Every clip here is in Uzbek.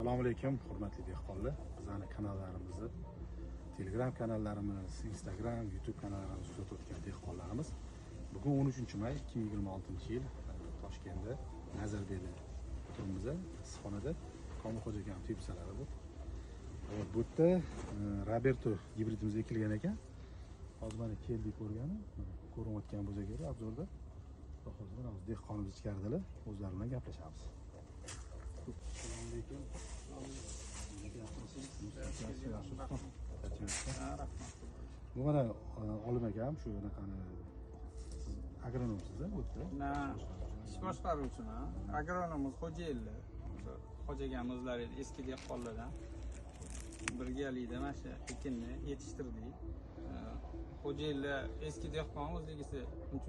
Assalomu alaykum, hurmatli dehqonlar. Bizning kanallarimizni, Telegram kanallarimiz, Instagram, YouTube kanallarimizni kuzatayotgan dehqonlarimiz. Bugun 13-may 2026-yil Toshkentda Nazarbekda turibmiz. Issiqxonada Komilxo'ja akam tepsalari bu. Bu yerda Roberto gibridimiz ekilgan ekan. Hozir mana keldik ko'rgani, ko'rinayotgan bo'lsa kerak obzorda. Hozir mana dehqonimiz ichkaridalar, o'zlari bilan gaplashamiz. Assalomu alaykum. Bu mana olim akam shu anaqani agronomsiz bu yerda. Ish boshqaruvchiman. Agronomimiz Xo'jayli. Xo'ja akam o'zlari eski dehqonlardan birgalikda mana shu ekinni yetishtirdik. Xo'jayli eski dehqon o'zligisi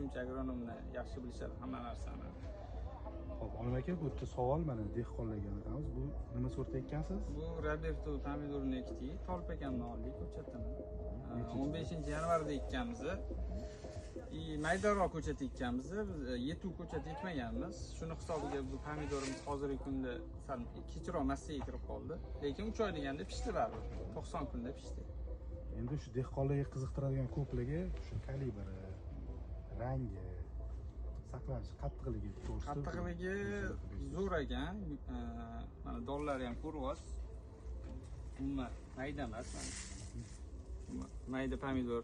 uncha agronomni yaxshi bilishadi hamma narsani. Xo'p, olim aka, bu yerda savol mana dehqonlarga anaqamiz. Bu nima sort ekkansiz? Bu Roberto pomidorni ekdik. Tolp akamni oldik ko'chatdan. 15-yanvarda ekkanmiz. Maydaroq ko'chat ekkanmiz. Biz yetuk ko'chat ekmaganmiz. Shuni hisobiga bu pomidorimiz hozirgi kunda sal kechroq massaga kirib qoldi. Lekin 3 oy deganda pishdi baribir. 90 kunda pishdi. Endi shu dehqonlarga qiziqtiradigan ko'pligi shu kalibri, rangi, saqlanish qattiqligi to'g'risida. Qattiqligi zo'r ekan. Mana donlari ham ko'ryapsiz. Umuman mayda emas mana. Mayda pomidor.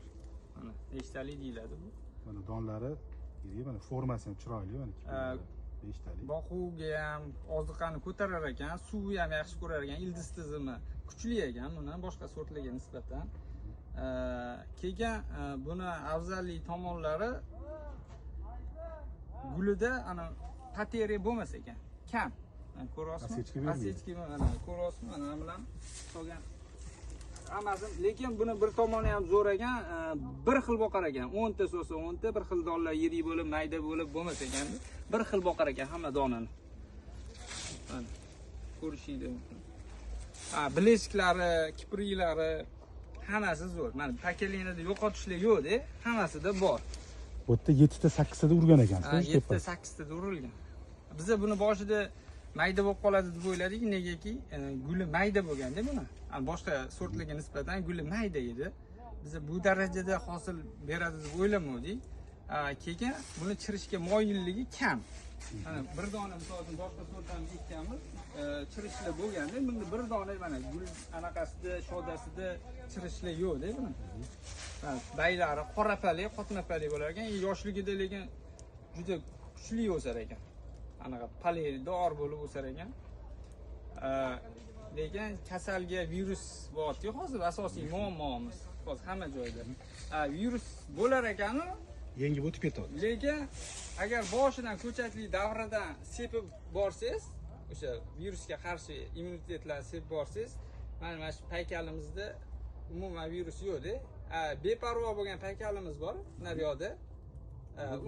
Mana nechtalik deyiladi bu. Mana donlari, mana formasi ham chiroyli mana. Nechtalik. Boquvga ham oziqani ko'tarar ekan, suvi ham yaxshi ko'rar ekan, ildiz tizimi kuchli ekan bundan boshqa sortlarga nisbatan. Keyin buni afzallik tomonlari gulida ana pateri bo'lmas ekan, kam. Ko'ryapsizmi? Asechki mana ko'ryapsizmi? Mana bilan solgan. Hammasi, lekin buni bir tomoni ham zo'r ekan, bir xil boqar ekan. 10 ta so'sa 10 ta, bir xil donlar yirik bo'lib, mayda bo'lib bo'lmas ekan. Bir xil boqar ekan hamma donani. Mana ko'rishingiz mumkin. Bileshiklari, kipriklari hammasi zo'r. Mana pakelinada yo'qotishlar yo'q-da, hammasida bor. Bu yerda 7 ta 8 ta urgan ekansiz. 7 ta 8 ta urilgan. Biz buni boshida mayda bo'lib qoladi deb o'yladik, negaki guli mayda bo'lganda buni. Boshqa sortlarga nisbatan guli mayda edi. Biz bu darajada hosil beradi deb o'ylamadik. Keyin buni chirishga moyilligi kam. Mana bir dona misol uchun boshqa sortdan ekkanmiz, chirishlar bo'lganda, bunda bir dona mana gul anaqasida, shodasida chirishlar yo'q-da buni. Baylari qorapali, qotmapali bo'lar ekan, yoshligida lekin juda kuchli o'sar ekan. Anaqa palidor bo'lib o'sar ekan. Lekin kasalga virus bor-ku, hozir asosiy muammomiz. Hozir hamma joyda. Virus bo'lar ekan-ku, yengib o'tib ketadi. Lekin agar boshidan ko'chatli davridan sepib borsangiz, o'sha virusga qarshi immunitetlarni sepib borsangiz, mana shu paykalimizda umuman virus yo'q-da. Beparvo bo'lgan paykalimiz bor, naryoqda.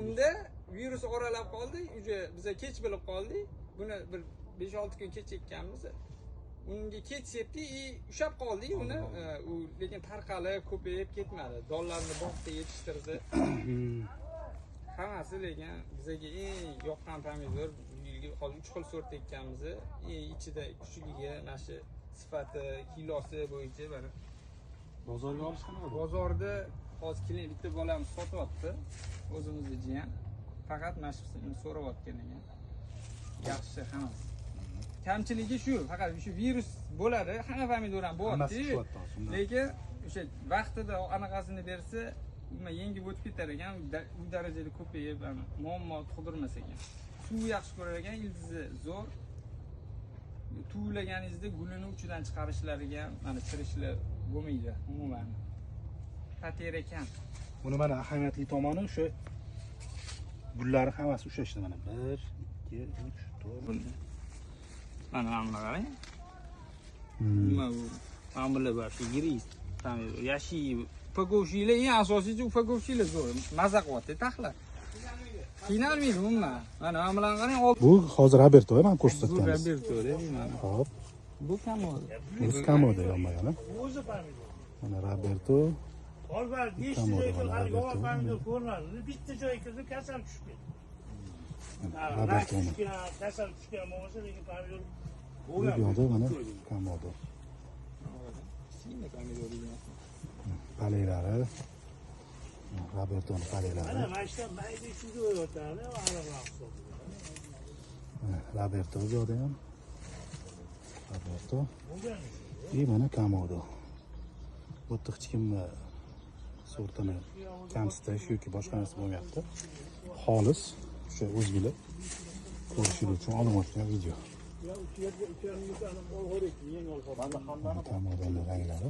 Unda virus oralab qoldi, biza kech bilib qoldik. Buni bir 5-6 kun kech ekkanmiz. Unga kech sepdi, ushab qoldik uni. U lekin tarqalib, ko'payib ketmadi. Donlarni bog'da yetishtirdi. Hammasi lekin bizaga eng yoqqan pomidor, hozir 3 xil sort ekkanmiz. Ichida kuchligi, mana shu sifati, kilosi bo'yicha bari. Bozorga olish qanaqa? Bozorda hozir kelin bitta bolamiz sotyapti. O'zimizni jiyan. Faqat mana shuni so'rayotgan ekan. Yaxshi hammasi. Kamchiligi shu, faqat shu virus bo'ladi, hamma pomidor ham bo'lyapti. Lekin o'sha vaqtida anaqasini bersa, nima yengib o'tib ketar ekan, u darajada ko'payib, muammo tug'dirmas ekan. Suv yaxshi ko'rar ekan, ildizi zo'r. Tuvlaganingizda gulini uchidan chiqarishlariga mana chirishlar bo'lmaydi umuman. Pater ekan. Buni mana ahamiyatli tomoni o'sha gullari hammasi ushashdi mana 1, 2, 3, 4. Mana bunga qarang. Nima bu? Mana bular shu yirik pomidor, yashiy, upakovchilar, eng asosiysi upakovchilar zo'r. Maza qilyapti taxlar. Qiynalmaydi umuman. Mana bular qarang. Bu hozir Roberto ham ko'rsatganmiz. Bu Roberto-da. Xo'p. Bu kamoda. Bu kamoda yonmagan. O'zi pomidor. Mana Roberto. Olbar 5 joyga qilib yo'q pomidor ko'rinadi. Bitta joyga kirib kasal tushib ketdi. Roberto. Kasal tushgan bo'lsa, lekin pomidor Bu yoqda mana komodo. Paleylari. Robertoni paleylari. Ana mashina mayda shunga o'tadi, aniqroq hisoblanadi. Roberto bu yoqda ham. Roberto. И mana komodo. Bu yerda hech kim sortini kamsitish yoki boshqa narsa bo'lmayapti. Xolis o'sha o'zinglar ko'rishingiz uchun olinayotgan video. Komodoning ranglari.